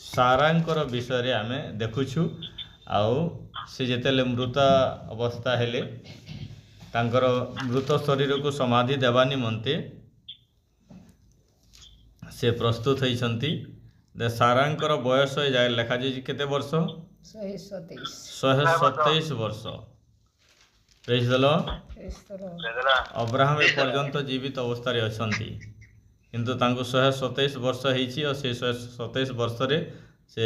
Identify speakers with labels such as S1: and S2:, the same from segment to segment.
S1: ସାରାଙ୍କର ବିଷୟରେ ଆମେ ଦେଖୁଛୁ। ଆଉ ସେ ଯେତେବେଳେ ମୃତ ଅବସ୍ଥା ହେଲେ ତାଙ୍କର ମୃତ ଶରୀରକୁ ସମାଧି ଦେବା ନିମନ୍ତେ ସେ ପ୍ରସ୍ତୁତ ହୋଇଛନ୍ତି। ସାରାଙ୍କର ବୟସ ଲେଖାଯାଇଛି କେତେ ବର୍ଷ? 127 ବର୍ଷ। ପ୍ରେଜ୍ ଦ ଲର୍ଡ। ଅବ୍ରାହମ ଏପର୍ଯ୍ୟନ୍ତ ଜୀବିତ ଅବସ୍ଥାରେ ଅଛନ୍ତି, କିନ୍ତୁ ତାଙ୍କୁ 127 ବର୍ଷ ହେଇଛି ଆଉ ସେ 127 ବର୍ଷରେ ସେ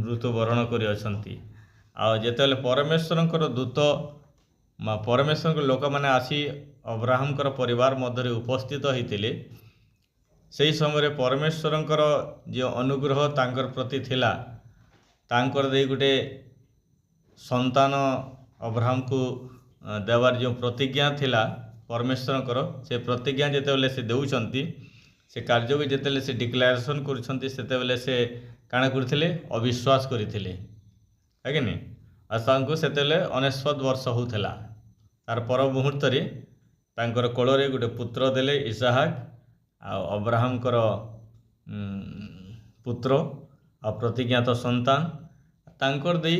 S1: ମୃତ୍ୟୁବରଣ କରିଅଛନ୍ତି। ଆଉ ଯେତେବେଳେ ପରମେଶ୍ୱରଙ୍କର ଦୂତ ପରମେଶ୍ୱରଙ୍କ ଲୋକମାନେ ଆସି ଅବ୍ରାହମଙ୍କର ପରିବାର ମଧ୍ୟରେ ଉପସ୍ଥିତ ହୋଇଥିଲେ, ସେହି ସମୟରେ ପରମେଶ୍ୱରଙ୍କର ଯେଉଁ ଅନୁଗ୍ରହ ତାଙ୍କର ପ୍ରତି ଥିଲା, ତାଙ୍କର ଦେଇ ଗୋଟେ ସନ୍ତାନ ଅବ୍ରାହମକୁ ଦେବାର ଯେଉଁ ପ୍ରତିଜ୍ଞା ଥିଲା ପରମେଶ୍ୱରଙ୍କର, ସେ ପ୍ରତିଜ୍ଞା ଯେତେବେଳେ ସେ ଦେଉଛନ୍ତି, ସେ କାର୍ଯ୍ୟକୁ ଯେତେବେଳେ ସେ ଡିକ୍ଲାରେସନ୍ କରୁଛନ୍ତି, ସେତେବେଳେ ସେ କାଣା କରିଥିଲେ? ଅବିଶ୍ୱାସ କରିଥିଲେ, ଆଜ୍ଞା। ଆଉ ତାଙ୍କୁ ସେତେବେଳେ 99 ବର୍ଷ ହେଉଥିଲା। ତାର ପର ମୁହୂର୍ତ୍ତରେ ତାଙ୍କର କୋଳରେ ଗୋଟେ ପୁତ୍ର ଦେଲେ, ଇସାହାକ, ଆଉ ଅବ୍ରାହମଙ୍କର ପୁତ୍ର ଆଉ ପ୍ରତିଜ୍ଞାତ ସନ୍ତାନ। ତାଙ୍କର ଦେଇ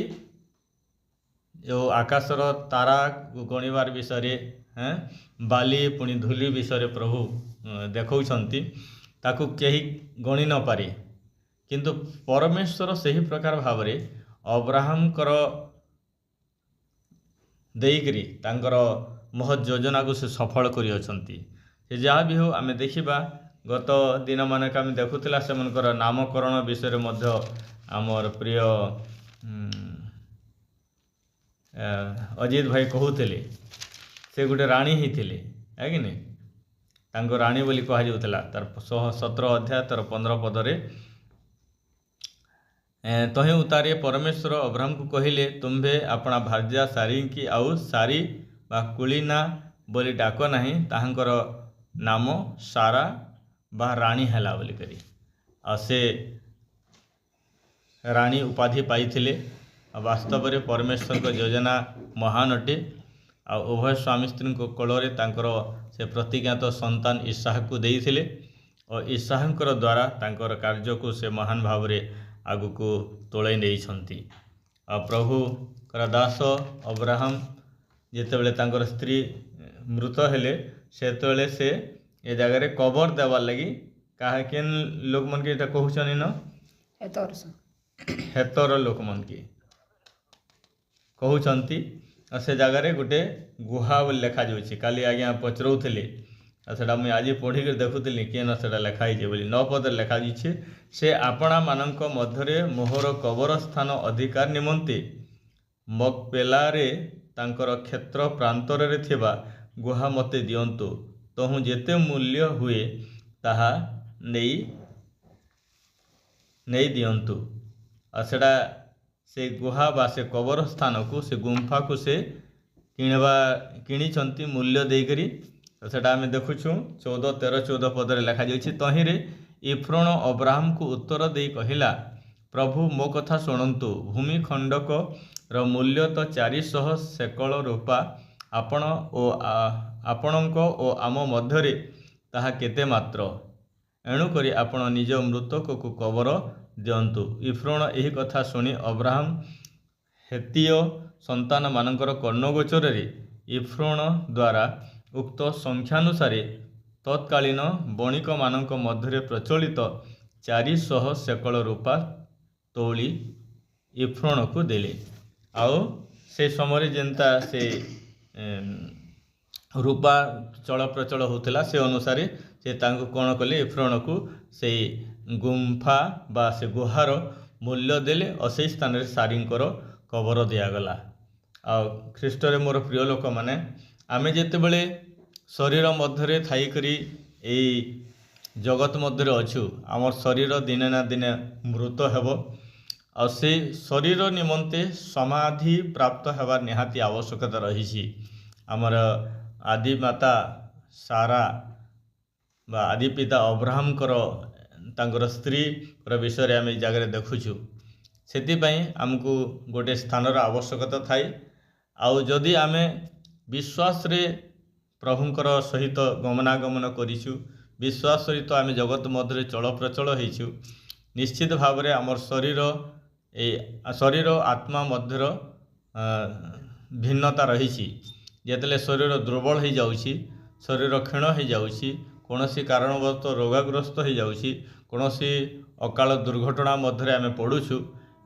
S1: ଯେଉଁ ଆକାଶର ତାରା ଗଣିବାର ବିଷୟରେ, ବାଲି ପୁଣି ଧୂଳି ବିଷୟରେ ପ୍ରଭୁ ଦେଖାଉଛନ୍ତି, ତାକୁ କେହି ଗଣି ନପାରେ। କିନ୍ତୁ ପରମେଶ୍ୱର ସେହି ପ୍ରକାର ଭାବରେ ଅବ୍ରାହମଙ୍କର ଦେଇକରି ତାଙ୍କର ମହତ୍ ଯୋଜନାକୁ ସେ ସଫଳ କରିଅଛନ୍ତି। ସେ ଯାହା ବି ହେଉ, ଆମେ ଦେଖିବା ଗତ ଦିନମାନକ ଆମେ ଦେଖୁଥିଲା ସେମାନଙ୍କର ନାମକରଣ ବିଷୟରେ ମଧ୍ୟ ଆମର ପ୍ରିୟ ଅଜିତ ଭାଇ କହୁଥିଲେ। ସେ ଗୋଟେ ରାଣୀ ହେଇଥିଲେ, ଆଜ୍ଞା। ତାଙ୍କୁ ରାଣୀ ବୋଲି କୁହାଯାଉଥିଲା। ତାର 17 ଅଧ୍ୟାୟ ତାର 15 ପଦରେ, ତହିଁ ଉତାରେ ପରମେଶ୍ୱର ଅବ୍ରାହମକୁ କହିଲେ, ତୁମ୍ଭେ ଆପଣା ଭାର୍ଯ୍ୟା ସାରୀଙ୍କି ଆଉ ସାରୀ ବା କୁଳିନା ବୋଲି ଡାକ ନାହିଁ, ତାହାଙ୍କର ନାମ ସାରା ବା ରାଣୀ ହେଲା ବୋଲିକରି। ଆଉ ସେ ରାଣୀ ଉପାଧି ପାଇଥିଲେ। ଆଉ ବାସ୍ତବରେ ପରମେଶ୍ୱରଙ୍କ ଯୋଜନା ମହାନ ଅଟେ। ଆଉ ଉଭୟ ସ୍ୱାମୀ ସ୍ତ୍ରୀଙ୍କ କୋଳରେ ତାଙ୍କର ସେ ପ୍ରତିଜ୍ଞାତ ସନ୍ତାନ ଇସାହାକକୁ ଦେଇଥିଲେ ଓ ଇସାହାକଙ୍କର ଦ୍ୱାରା ତାଙ୍କର କାର୍ଯ୍ୟକୁ ସେ ମହାନ ଭାବରେ ଆଗକୁ ତୋଳାଇ ନେଇଛନ୍ତି। ଆଉ ପ୍ରଭୁଙ୍କର ଦାସ ଅବ୍ରାହମ ଯେତେବେଳେ ତାଙ୍କର ସ୍ତ୍ରୀ ମୃତ ହେଲେ, ସେତେବେଳେ ସେ ଏ ଜାଗାରେ କବର ଦେବାର ଲାଗି କେନ୍ ଲୋକମାନକେ ଏଇଟା କହୁଛନ୍ତି ନ ହେତର ଲୋକମାନକେ କହୁଛନ୍ତି। ଆଉ ସେ ଜାଗାରେ ଗୋଟେ ଗୁହା ବୋଲି ଲେଖାଯାଉଛି। କାଲି ଆଜ୍ଞା ପଚରାଉଥିଲେ, ଆଉ ସେଟା ମୁଇଁ ଆଜି ପଢ଼ିକି ଦେଖୁଥିଲି କିଏ ନା ସେଟା ଲେଖା ହେଇଛି ବୋଲି। 9 ପଦରେ ଲେଖାଯାଇଛି, ସେ ଆପଣାମାନଙ୍କ ମଧ୍ୟରେ ମୋହର କବର ସ୍ଥାନ ଅଧିକାର ନିମନ୍ତେ ମକପେଲାରେ ତାଙ୍କର କ୍ଷେତ୍ର ପ୍ରାନ୍ତରରେ ଥିବା ଗୁହା ମୋତେ ଦିଅନ୍ତୁ। ତହୁଁ ଯେତେ ମୂଲ୍ୟ ହୁଏ ତାହା ନେଇ ଦିଅନ୍ତୁ। ଆଉ ସେଟା ସେ ଗୁହା ବା ସେ କବର ସ୍ଥାନକୁ, ସେ ଗୁମ୍ଫାକୁ ସେ କିଣିଛନ୍ତି ମୂଲ୍ୟ ଦେଇକରି। ସେଟା ଆମେ ଦେଖୁଛୁ 13-14 ପଦରେ ଲେଖାଯାଇଛି। ତହିଁରେ ଇଫ୍ରୋନ ଅବ୍ରାହମକୁ ଉତ୍ତର ଦେଇ କହିଲା, ପ୍ରଭୁ ମୋ କଥା ଶୁଣନ୍ତୁ। ଭୂମି ଖଣ୍ଡକର ମୂଲ୍ୟ ତ 400 ସେକଳ ରୂପା। ଆପଣଙ୍କ ଓ ଆମ ମଧ୍ୟରେ ତାହା କେତେ ମାତ୍ର? ଏଣୁକରି ଆପଣ ନିଜ ମୃତକକୁ କବର ଦିଅନ୍ତୁ। ଇଫ୍ରୋନ ଏହି କଥା ଶୁଣି ଅବ୍ରାହମ ହେତୀୟ ସନ୍ତାନମାନଙ୍କର କର୍ଣ୍ଣଗୋଚରରେ ଇଫ୍ରୋନ ଦ୍ୱାରା ଉକ୍ତ ସଂଖ୍ୟାନୁସାରେ ତତ୍କାଳୀନ ବଣିକମାନଙ୍କ ମଧ୍ୟରେ ପ୍ରଚଳିତ 400 ସେକଳ ରୂପା ତୋଳି ଇଫ୍ରୋନକୁ ଦେଲେ। ଆଉ ସେ ସମୟରେ ଯେନ୍ତା ସେ ରୂପା ଚଳପ୍ରଚଳ ହେଉଥିଲା, ସେ ଅନୁସାରେ ସେ ତାଙ୍କୁ କ'ଣ କଲେ? ଇଫ୍ରୋନକୁ ସେଇ ଗୁମ୍ଫା ବା ସେ ଗୁହାର ମୂଲ୍ୟ ଦେଲେ ଓ ସେଇ ସ୍ଥାନରେ ସାରୀଙ୍କର କବର ଦିଆଗଲା। ଆଉ ଖ୍ରୀଷ୍ଟରେ ମୋର ପ୍ରିୟ ଲୋକମାନେ, ଆମେ ଯେତେବେଳେ ଶରୀର ମଧ୍ୟରେ ଥାଇକରି ଏଇ ଜଗତ ମଧ୍ୟରେ ଅଛୁ, ଆମର ଶରୀର ଦିନେ ନା ଦିନେ ମୃତ ହେବ। ଆଉ ସେଇ ଶରୀର ନିମନ୍ତେ ସମାଧି ପ୍ରାପ୍ତ ହେବାର ନିହାତି ଆବଶ୍ୟକତା ରହିଛି। ଆମର ଆଦିମାତା ସାରା ବା ଆଦି ପିତା ଅବ୍ରାହମଙ୍କର ତାଙ୍କର ସ୍ତ୍ରୀର ବିଷୟରେ ଆମେ ଏ ଜାଗାରେ ଦେଖୁଛୁ। ସେଥିପାଇଁ ଆମକୁ ଗୋଟେ ସ୍ଥାନର ଆବଶ୍ୟକତା ଥାଏ। ଆଉ ଯଦି ଆମେ ବିଶ୍ୱାସରେ ପ୍ରଭୁଙ୍କର ସହିତ ଗମନାଗମନ କରିଛୁ, विश्वास सहित आम जगत मध्य चलप्रचल हो निश्चित भाव में आम शरीर आत्मा मध्यर भिन्नता रही जिते शरीर दुर्बल हो जाऊँगी शरीर क्षीण हो जाऊँगी कौन कारणवश रोगाग्रस्त हो जाऊँगी कौन अकाल दुर्घटना मध्य आम पड़ुछु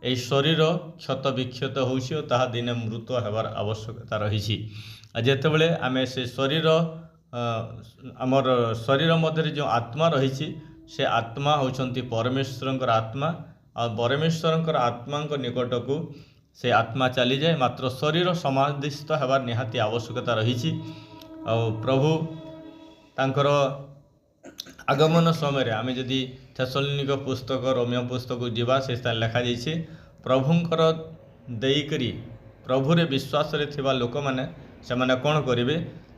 S1: यही शरीर क्षत विक्षत होता दिने मृत होबार आवश्यकता रही जितेबले आम से शरीर आमर शरीर मध्य जो आत्मा रही से आत्मा होती परमेश्वर आत्मा आ परमेश्वर आत्मा निकट को से आत्मा चली जाए मात्र शरीर समाधिस्थ होबार निहाती आवश्यकता रही प्रभु तांकर आगमन समय आम जदि थेसलोनिक पुस्तक रोमियो पुस्तक जीवा से स्थान लिखा जाइए प्रभुंकर देईकरी प्रभुरे विश्वास रे थिबा लोक माने से कौन करेंगे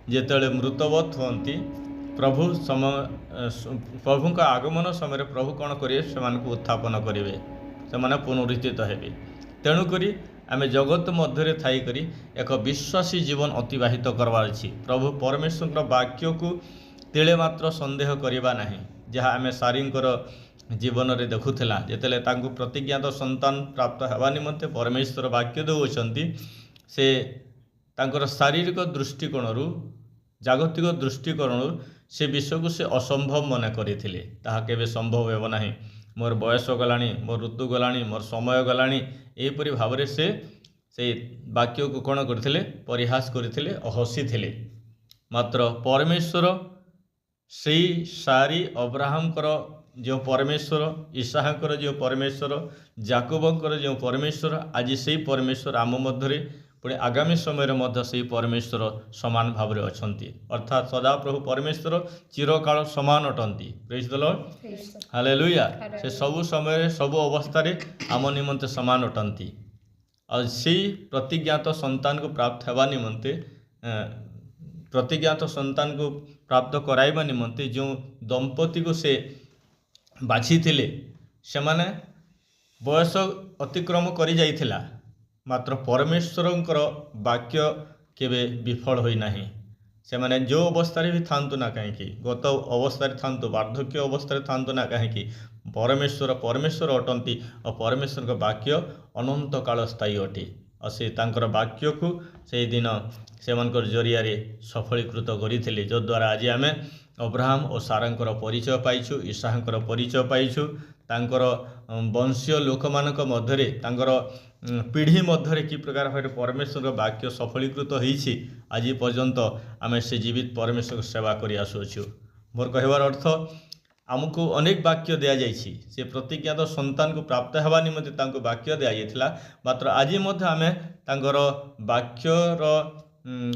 S1: जिते मृतवत होती प्रभु प्रभु का आगमन समय प्रभु कौन करेंगे से उत्थापन करेंगे से पुनरुत्थित हेबे तेणुक आम जगत मध्य थी एक विश्वासी जीवन अतिबाहित करवार अच्छी प्रभु परमेश्वर वाक्य को तिले मात्र संदेह करवा ना जहाँ आम सारींकर जीवन में देखुला जिते प्रतिज्ञात संतान प्राप्त होगा निमंते परमेश्वर वाक्य देउछंती से तांकर शारीरिक दृष्टिकोण जागतिक दृष्टिकोण से विषय को से असंभव मन करते ताहा केबे संभव हेब नाही मोर बयस गलानी मोर ऋतु गलानी मोर समय गलानी एहीपरि भाव से वाक्य को कौन करथिले परिहास करथिले हसी थिले मात्र परमेश्वर से सारी अब्राहमकर जो परमेश्वर इसहाकर जो परमेश्वर जाकोबंकर जो परमेश्वर आज से परमेश्वर आम मध्य पुणे आगामी समय मध्य से परमेश्वर समान भाव में अछंती अर्थात सदा प्रभु परमेश्वर चिरकाल समान अटंती प्रेज द लॉर्ड हालेलुया से सबु समय सबु अवस्था रे आम निमंते समान अटंती और से प्रतिज्ञात संतान को प्राप्त होगा निमंते प्रतिज्ञात संतान को प्राप्त कराइबा निमंते जो दंपति को से बाछि थिले से माने बयस अतिक्रम करि जाइथिला मात्र परमेश्वरंकर वाक्य केबे विफल होई नाही से माने जो अवस्था भी थांतु ना कहीं गत अवस्था थांतु वार्धक्य अवस्था थांतु ना कहीं परमेश्वर परमेश्वर अटंती और परमेश्वर का वाक्य अनंत काल स्थायी अटे और से तांकर वाक्य को से दिन से जरिया सफलीकृत करते जो द्वारा आज आम अब्राहम और सारांकर परिचय पाइछु इसहाकर परिचय पाइछु तांकर वंशीय लोक मानक मध्य तांकर पीढ़ी मध्य कि प्रकार भाव परमेश्वर वाक्य सफलीकृत होइछि आज पर्यंत आम से जीवित परमेश्वर सेवा करि आसुछु मोर कहवार अर्थ आमको अनेक वाक्य दि जाइछि से प्रतिज्ञात संतान को प्राप्त होगा निमंते तांको वाक्य दि जाइथिला मात्र आज मध्य आम तांकर वाक्यर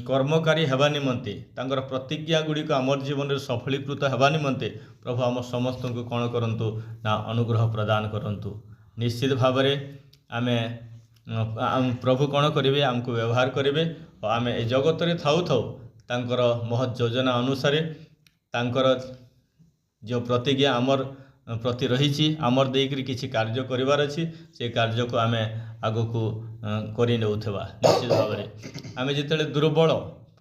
S1: कर्मकारी होगा निमंते तांकर प्रतिज्ञा गुड़िक आमर जीवन में सफलीकृत होगा निमंते प्रभु आम समस्त को कौन करंतु ना अनुग्रह प्रदान करंतु निश्चित भाव आम प्रभु कौन करेंगे आमको व्यवहार करेंगे और आम ए जगत रे थाउ थाउ तांकर महत योजना अनुसार तांकर जो प्रतिज्ञा आमर प्रति रही आमर देकर किसी कार्य करिवार अछि से कार्य को आम आग को करि नेउथबा निश्चित भाव में आम जिते दुर्बल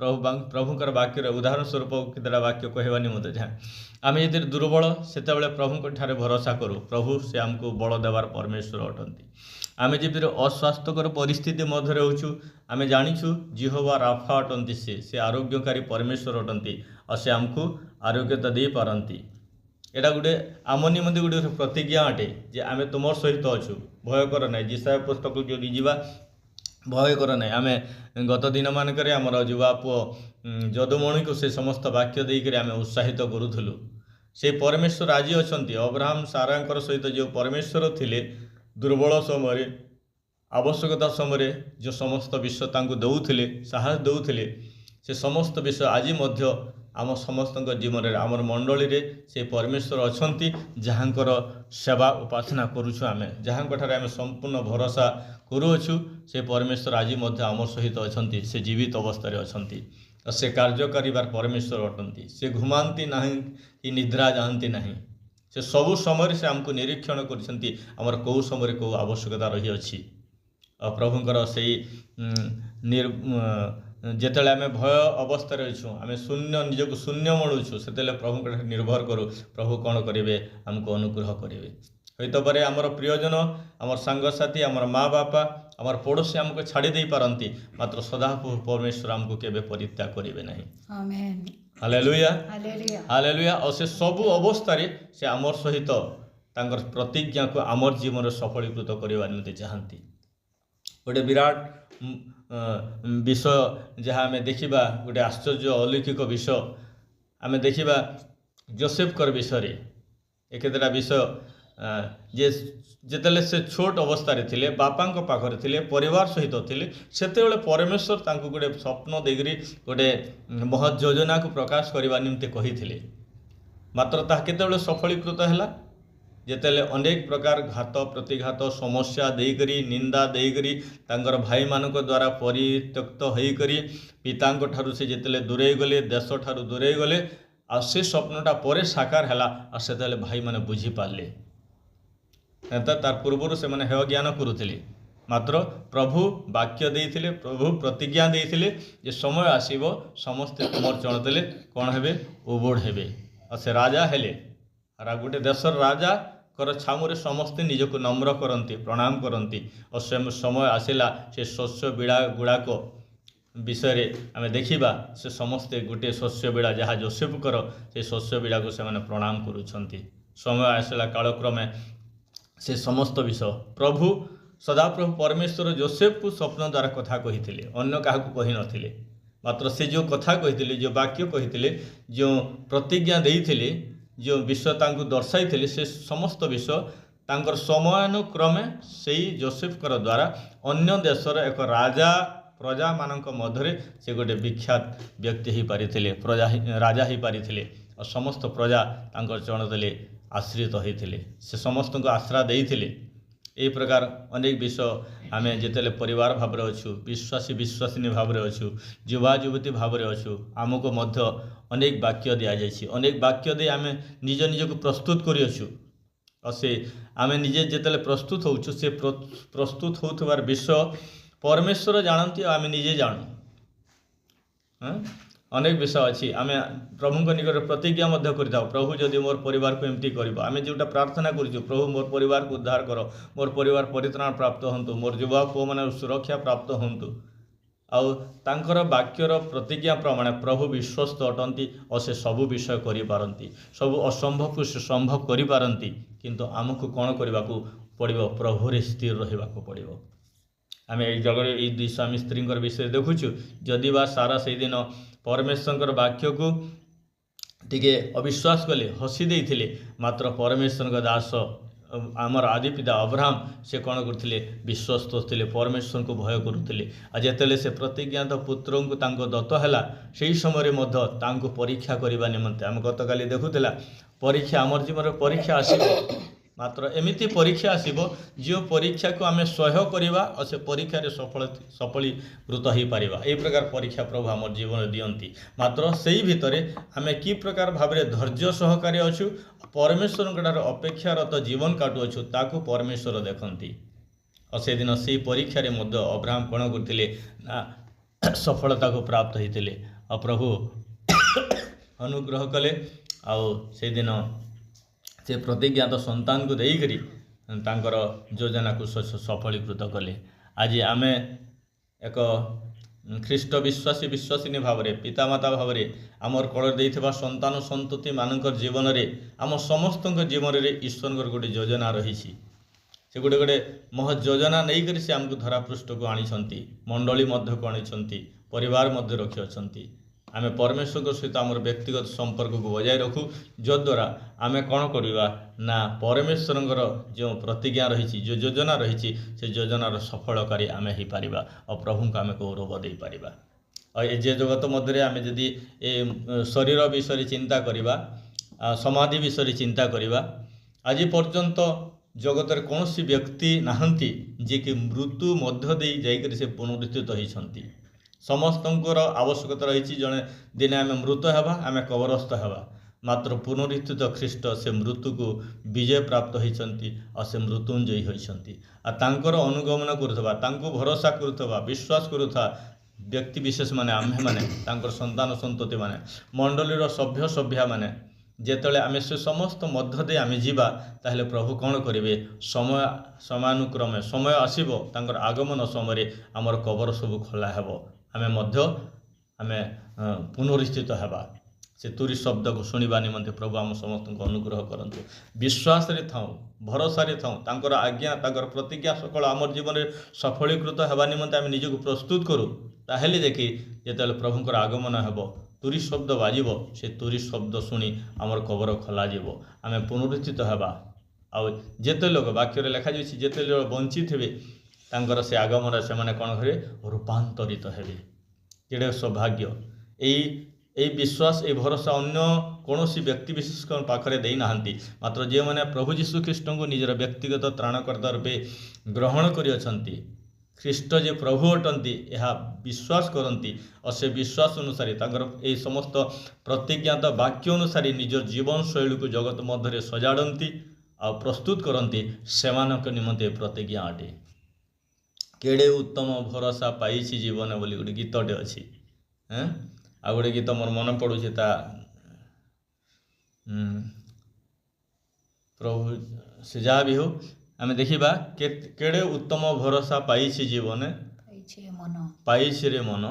S1: प्रभुकर वाक्य उदाहरण स्वरूप केतटा वाक्य कहवा निमंते जहाँ आम जो दुर्बल से प्रभु ठारे भरोसा करूँ प्रभु से आमको बल देवार परमेश्वर अटंती आम जब अस्वास्थ्यकर परिस्थिति मध्य रोचु आम जाचु जिहोवा राफा अटंती से आरोग्यकारी परमेश्वर अटंती और से आमको आरोग्यता दे पारंती एटा गोटे आम निमंते गोटे प्रतिज्ञा अटे जे आम तुम सहित अच्छु भय कर ना जिसाया पुस्तक जो जीवा भय कर ना आम गत दिन मानक आमर युवा पुओ जदुमणि को से समस्त वाक्य देकर आम उत्साहित करूँ से परमेश्वर आज अच्छा अब्राहम सारांकर सहित जो परमेश्वर थिले दुर्बल समय आवश्यकता समय जो समस्त विषय तांको दौले साहस दौले से समस्त विषय आज मध्य आम समस्त जीवन में आमर मंडली रे से परमेश्वर अछंती जहाँकर सेवा उपासना करुछु आमे जहाँ ठारे आम संपूर्ण भरोसा करुछु से परमेश्वर आज मध्य आम सहित अछंती से जीवित अवस्था अछंती से कार्य करिवार परमेश्वर अटंती से घुमाती ना कि निद्रा जाती ना से सबु समय से आमको निरीक्षण करछंती आमर कौ समय कौ आवश्यकता रही अछि प्रभुंकर से ଯେତେବେଳେ ଆମେ ଭୟ ଅବସ୍ଥାରେ ଅଛୁ, ଆମେ ଶୂନ୍ୟ ନିଜକୁ ଶୂନ୍ୟ ମଣୁଛୁ, ସେତେବେଳେ ପ୍ରଭୁଙ୍କ ନିର୍ଭର କରୁ ପ୍ରଭୁ କ'ଣ କରିବେ, ଆମକୁ ଅନୁଗ୍ରହ କରିବେ। ହୁଏତ ପରେ ଆମର ପ୍ରିୟଜନ, ଆମର ସାଙ୍ଗସାଥି, ଆମର ମା ବାପା, ଆମର ପଡ଼ୋଶୀ ଆମକୁ ଛାଡ଼ି ଦେଇପାରନ୍ତି, ମାତ୍ର ସଦାପ୍ରଭୁ ପରମେଶ୍ୱର ଆମକୁ କେବେ ପରିତ୍ୟାଗ କରିବେ ନାହିଁ। Hallelujah hallelujah. ଆଉ ସେ ସବୁ ଅବସ୍ଥାରେ ସେ ଆମର ସହିତ ତାଙ୍କର ପ୍ରତିଜ୍ଞାକୁ ଆମର ଜୀବନରେ ସଫଳୀକୃତ କରିବା ନିମନ୍ତେ ଚାହାନ୍ତି। ଗୋଟେ ବିରାଟ ବିଷୟ ଯାହା ଆମେ ଦେଖିବା, ଗୋଟେ ଆଶ୍ଚର୍ଯ୍ୟ ଅଲୌକିକ ବିଷୟ ଆମେ ଦେଖିବା ଯୋସେଫଙ୍କର ବିଷୟରେ। ଏ କେତେଟା ବିଷୟ ଯେ ଯେତେବେଳେ ସେ ଛୋଟ ଅବସ୍ଥାରେ ଥିଲେ, ବାପାଙ୍କ ପାଖରେ ଥିଲେ, ପରିବାର ସହିତ ଥିଲେ, ସେତେବେଳେ ପରମେଶ୍ୱର ତାଙ୍କୁ ଗୋଟେ ସ୍ୱପ୍ନ ଦେଇକରି ଗୋଟେ ମହତ୍ ଯୋଜନାକୁ ପ୍ରକାଶ କରିବା ନିମନ୍ତେ କହିଥିଲେ। ମାତ୍ର ତାହା କେତେବେଳେ ସଫଳୀକୃତ ହେଲା, ଯେତେବେଳେ ଅନେକ ପ୍ରକାର ଘାତ ପ୍ରତିଘାତ ସମସ୍ୟା ଦେଇକରି, ନିନ୍ଦା ଦେଇକରି, ତାଙ୍କର ଭାଇମାନଙ୍କ ଦ୍ୱାରା ପରିତ୍ୟକ୍ତ ହୋଇକରି ପିତାଙ୍କ ଠାରୁ ସେ ଯେତେବେଳେ ଦୂରେଇ ଗଲେ, ଦେଶ ଠାରୁ ଦୂରେଇ ଗଲେ, ଆଉ ସେ ସ୍ୱପ୍ନଟା ପରେ ସାକାର ହେଲା। ଆଉ ସେତେବେଳେ ଭାଇମାନେ ବୁଝିପାରିଲେ। ତାର ପୂର୍ବରୁ ସେମାନେ ହେୟ ଜ୍ଞାନ କରୁଥିଲେ, ମାତ୍ର ପ୍ରଭୁ ବାକ୍ୟ ଦେଇଥିଲେ, ପ୍ରଭୁ ପ୍ରତିଜ୍ଞା ଦେଇଥିଲେ ଯେ ସମୟ ଆସିବ ସମସ୍ତେ ତୁମର ଚଳଦେଲେ କ'ଣ ହେବେ, ଉବୁଡ଼ ହେବେ। ଆଉ ସେ ରାଜା ହେଲେ। ଆଉ ଗୋଟେ ଦେଶର ରାଜାଙ୍କର ଛାମୁରେ ସମସ୍ତେ ନିଜକୁ ନମ୍ର କରନ୍ତି, ପ୍ରଣାମ କରନ୍ତି। ଆଉ ସେ ସମୟ ଆସିଲା, ସେ ଶସ୍ୟ ବିଡ଼ା ଗୁଡ଼ାକ ବିଷୟରେ ଆମେ ଦେଖିବା। ସେ ସମସ୍ତେ ଗୋଟିଏ ଶସ୍ୟ ବିଡ଼ା ଯାହା ଯୋସେଫଙ୍କର, ସେ ଶସ୍ୟ ବିଡ଼ାକୁ ସେମାନେ ପ୍ରଣାମ କରୁଛନ୍ତି। ସମୟ ଆସିଲା, କାଳକ୍ରମେ ସେ ସମସ୍ତ ବିଷୟ ପ୍ରଭୁ ସଦାପ୍ରଭୁ ପରମେଶ୍ୱର ଯୋସେଫକୁ ସ୍ୱପ୍ନ ଦ୍ୱାରା କଥା କହିଥିଲେ, ଅନ୍ୟ କାହାକୁ କହିନଥିଲେ। ମାତ୍ର ସେ ଯେଉଁ କଥା କହିଥିଲେ, ଯେଉଁ ବାକ୍ୟ କହିଥିଲେ, ଯେଉଁ ପ୍ରତିଜ୍ଞା ଦେଇଥିଲେ, ଯେଉଁ ବିଷୟ ତାଙ୍କୁ ଦର୍ଶାଇଥିଲେ, ସେ ସମସ୍ତ ବିଷୟ ତାଙ୍କର ସମୟାନୁକ୍ରମେ ସେଇ ଯୋସେଫଙ୍କର ଦ୍ୱାରା ଅନ୍ୟ ଦେଶର ଏକ ରାଜା ପ୍ରଜାମାନଙ୍କ ମଧ୍ୟରେ ସେ ଗୋଟେ ବିଖ୍ୟାତ ବ୍ୟକ୍ତି ହୋଇପାରିଥିଲେ, ରାଜା ହୋଇପାରିଥିଲେ। ଆଉ ସମସ୍ତ ପ୍ରଜା ତାଙ୍କର ଚରଣତଳେ ଆଶ୍ରିତ ହୋଇଥିଲେ, ସେ ସମସ୍ତଙ୍କୁ ଆଶ୍ରା ଦେଇଥିଲେ। ଏହି ପ୍ରକାର ଅନେକ ବିଷୟ ଆମେ ଯେତେବେଳେ ପରିବାର ଭାବରେ ଅଛୁ, ବିଶ୍ୱାସିନୀ ଭାବରେ ଅଛୁ, ଯୁବା ଯୁବତୀ ଭାବରେ ଅଛୁ, ଆମକୁ ମଧ୍ୟ ଅନେକ ବାକ୍ୟ ଦିଆଯାଇଛି। ଅନେକ ବାକ୍ୟ ଦେଇ ଆମେ ନିଜକୁ ପ୍ରସ୍ତୁତ କରିଅଛୁ। ଆଉ ସେ ଆମେ ନିଜେ ଯେତେବେଳେ ପ୍ରସ୍ତୁତ ହେଉଛୁ, ସେ ପ୍ରସ୍ତୁତ ହେଉଥିବାର ବିଷୟ ପରମେଶ୍ୱର ଜାଣନ୍ତି, ଆଉ ଆମେ ନିଜେ ଜାଣୁ। ଅନେକ ବିଷୟ ଅଛି, ଆମେ ପ୍ରଭୁଙ୍କ ନିକଟରେ ପ୍ରତିଜ୍ଞା ମଧ୍ୟ କରିଥାଉ, ପ୍ରଭୁ ଯଦି ମୋର ପରିବାରକୁ ଏମିତି କରିବ। ଆମେ ଯେଉଁଟା ପ୍ରାର୍ଥନା କରୁଛୁ, ପ୍ରଭୁ ମୋର ପରିବାରକୁ ଉଦ୍ଧାର କର, ମୋର ପରିବାର ପରିତ୍ରାଣ ପ୍ରାପ୍ତ ହୁଅନ୍ତୁ, ମୋର ଯୁବା ପୁଅମାନେ ସୁରକ୍ଷା ପ୍ରାପ୍ତ ହୁଅନ୍ତୁ। ଆଉ ତାଙ୍କର ବାକ୍ୟର ପ୍ରତିଜ୍ଞା ପ୍ରମାଣ ପ୍ରଭୁ ବିଶ୍ୱସ୍ତ ଅଟନ୍ତି, ଆଉ ସେ ସବୁ ବିଷୟ କରିପାରନ୍ତି, ସବୁ ଅସମ୍ଭବକୁ ସେ ସମ୍ଭବ କରିପାରନ୍ତି। କିନ୍ତୁ ଆମକୁ କ'ଣ କରିବାକୁ ପଡ଼ିବ, ପ୍ରଭୁରେ ସ୍ଥିର ରହିବାକୁ ପଡ଼ିବ। ଆମେ ଏଇ ଜଗରେ ଏଇ ଦୁଇ ସ୍ୱାମୀ ସ୍ତ୍ରୀଙ୍କର ବିଷୟରେ ଦେଖୁଛୁ। ଯଦି ବା ସାରା ସେଇଦିନ ପରମେଶ୍ୱରଙ୍କର ବାକ୍ୟକୁ ଟିକେ ଅବିଶ୍ୱାସ କଲେ, ହସି ଦେଇଥିଲେ, ମାତ୍ର ପରମେଶ୍ୱରଙ୍କ ଦାସ ଆମର ଆଦି ପିତା ଅବ୍ରାହମ ସେ କ'ଣ କରୁଥିଲେ, ବିଶ୍ୱସ୍ତ ଥିଲେ, ପରମେଶ୍ୱରଙ୍କୁ ଭୟ କରୁଥିଲେ। ଆଉ ଯେତେବେଳେ ସେ ପ୍ରତିଜ୍ଞାତ ପୁତ୍ରଙ୍କୁ ତାଙ୍କ ଦତ୍ତ ହେଲା, ସେହି ସମୟରେ ମଧ୍ୟ ତାଙ୍କୁ ପରୀକ୍ଷା କରିବା ନିମନ୍ତେ, ଆମେ ଗତକାଲି ଦେଖୁଥିଲା, ପରୀକ୍ଷା ଆମର ଜୀବନରେ ପରୀକ୍ଷା ଆସିବ, ମାତ୍ର ଏମିତି ପରୀକ୍ଷା ଆସିବ ଯେଉଁ ପରୀକ୍ଷାକୁ ଆମେ ସହ୍ୟ କରିବା ଆଉ ସେ ପରୀକ୍ଷାରେ ସଫଳୀକୃତ ହୋଇପାରିବା। ଏହି ପ୍ରକାର ପରୀକ୍ଷା ପ୍ରଭୁ ଆମର ଜୀବନରେ ଦିଅନ୍ତି। ମାତ୍ର ସେଇ ଭିତରେ ଆମେ କି ପ୍ରକାର ଭାବରେ ଧୈର୍ଯ୍ୟ ସହକାରେ ଅଛୁ, ପରମେଶ୍ୱରଙ୍କଠାରୁ ଅପେକ୍ଷାରତ ଜୀବନ କାଟୁଅଛୁ, ତାକୁ ପରମେଶ୍ୱର ଦେଖନ୍ତି। ଆଉ ସେଦିନ ସେଇ ପରୀକ୍ଷାରେ ମଧ୍ୟ ଅବ୍ରାହମ କ'ଣ କରିଥିଲେ ନା ସଫଳତାକୁ ପ୍ରାପ୍ତ ହୋଇଥିଲେ। ଆଉ ପ୍ରଭୁ ଅନୁଗ୍ରହ କଲେ, ଆଉ ସେଦିନ ସେ ପ୍ରତିଜ୍ଞାତ ସନ୍ତାନକୁ ଦେଇକରି ତାଙ୍କର ଯୋଜନାକୁ ସଫଳୀକୃତ କଲେ। ଆଜି ଆମେ ଏକ ଖ୍ରୀଷ୍ଟ ବିଶ୍ୱାସିନୀ ଭାବରେ, ପିତାମାତା ଭାବରେ ଆମର କୋଳରେ ଦେଇଥିବା ସନ୍ତାନ ସନ୍ତତିମାନଙ୍କର ଜୀବନରେ, ଆମ ସମସ୍ତଙ୍କ ଜୀବନରେ ଈଶ୍ୱରଙ୍କର ଗୋଟେ ଯୋଜନା ରହିଛି। ସେ ଗୋଟେ ମହତ୍ ଯୋଜନା ନେଇକରି ସେ ଆମକୁ ଧରାପୃଷ୍ଠକୁ ଆଣିଛନ୍ତି, ମଣ୍ଡଳୀ ମଧ୍ୟକୁ ଆଣିଛନ୍ତି, ପରିବାର ମଧ୍ୟ ରଖିଅଛନ୍ତି। ଆମେ ପରମେଶ୍ୱରଙ୍କ ସହିତ ଆମର ବ୍ୟକ୍ତିଗତ ସମ୍ପର୍କକୁ ବଜାୟ ରଖୁ, ଯଦ୍ୱାରା ଆମେ କ'ଣ କରିବା ନା ପରମେଶ୍ୱରଙ୍କର ଯେଉଁ ପ୍ରତିଜ୍ଞା ରହିଛି, ଯେଉଁ ଯୋଜନା ରହିଛି, ସେ ଯୋଜନାର ସଫଳକାରୀ ଆମେ ହୋଇପାରିବା, ଆଉ ପ୍ରଭୁଙ୍କୁ ଆମେ ଗୌରବ ଦେଇପାରିବା। ଆଉ ଏ ଯେ ଜଗତ ମଧ୍ୟରେ ଆମେ ଯଦି ଏ ଶରୀର ବିଷୟରେ ଚିନ୍ତା କରିବା, ସମାଧି ବିଷୟରେ ଚିନ୍ତା କରିବା, ଆଜି ପର୍ଯ୍ୟନ୍ତ ଜଗତରେ କୌଣସି ବ୍ୟକ୍ତି ନାହାନ୍ତି ଯିଏକି ମୃତ୍ୟୁ ମଧ୍ୟ ଦେଇ ଯାଇକରି ସେ ପୁନରୁତ୍ଥିତ ହୋଇଛନ୍ତି। ସମସ୍ତଙ୍କର ଆବଶ୍ୟକତା ରହିଛି, ଜଣେ ଦିନେ ଆମେ ମୃତ ହେବା, ଆମେ କବରସ୍ଥ ହେବା, ମାତ୍ର ପୁନରୁତ୍ଥିତ ଖ୍ରୀଷ୍ଟ ସେ ମୃତ୍ୟୁକୁ ବିଜୟ ପ୍ରାପ୍ତ ହୋଇଛନ୍ତି, ଆଉ ସେ ମୃତ୍ୟୁଞ୍ଜୟୀ ହୋଇଛନ୍ତି। ଆଉ ତାଙ୍କର ଅନୁଗମନ କରୁଥିବା, ତାଙ୍କୁ ଭରସା କରୁଥିବା, ବିଶ୍ୱାସ କରୁଥିବା व्यक्ति विशेष माने आम्भे माने तांकर संतान संतति माने मंडलीर सभ्य सभ्या माने जेतले आमे से समस्त मध्य दे आमे जीवा ताहले प्रभु कौन करिवे समय समानुक्रमे समय आसीबो तांकर आगमन समय आमर कबर सब खोला हेबो आमे मध्य आमे पुनरुत्थित हेबा से तुरी शब्द को शुणा निमंते प्रभु आम समस्त को अनुग्रह करंतु विश्वास रे थाऊ भरोसा रे थाऊ तांकर आज्ञा तांकर प्रतिज्ञा सकल आमर जीवन में सफलीकृत हेबा निमंते आमे निजको प्रस्तुत करू ताहेले देखि जेतले प्रभुकर आगमन हेबो तुरी शब्द बाजिबो से तुरी शब्द शुणी आमर कबर खोला जीवो आमे पुनरुत्थित हेबा आ जेते लोक वाक्य रे लिखा जायछि जेते लोक वंचित हेबे तांकर से आगमन से माने कोन करे रूपांतरित हेबे केडे सौभाग्य এই विश्वास এই भरोसा अन्य कौन व्यक्ति विशेष पाखे दे ना मात्र जे मैंने प्रभु जीशु ख्रीस्ट को निजर व्यक्तिगत त्राणकर्ता रूपे ग्रहण करियछंती ख्रीस्ट जे प्रभु अटंती यह विश्वास करती और से विश्वास अनुसार तांकर ए समस्त प्रतिज्ञात वाक्य अनुसार निजर जीवन शैली को जगत मध्य सजाड़ती आ प्रस्तुत करती सेमानक निमंते प्रतिज्ञा अटे केड़े उत्तम भरोसा पाइछि जीवन बोली गोटे गीतटे अच्छी आ गोटे गीत मोर मन पड़ुछि ता प्रभु से जहाँ भी हो आम देखा केड़े उत्तम भरोसा पाइछि जीवन पाइछि रे मन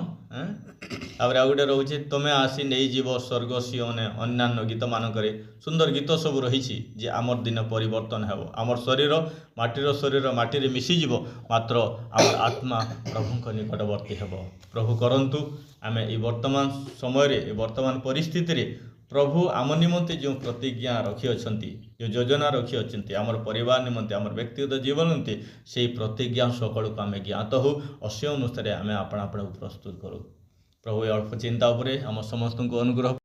S1: आउर आ गोटे रोचे तुमे आसी नहीं जीव स्वर्ग सियोने अन्यान्य गीत मानक सुंदर गीत सब रही जे आमर दिन परिवर्तन हेबो आमर शरीर माटी मिसीज मात्र आमर आत्मा प्रभु निकटवर्ती हेबो प्रभु करंतु आमे ए वर्तमान समय वर्तमान परिस्थिति रे प्रभु आम निमंते जो प्रतिज्ञा रखी अछंती जो योजना रखी अछंती आमर परिवार निमंते आमर व्यक्तिगत जीवन निमंते से प्रतिज्ञा सकल को आमे ज्ञात हो असे अनुसार आमे आपण आपण प्रस्तुत करू प्रभु अल्प चिंता उपरे आम समस्त को अनुग्रह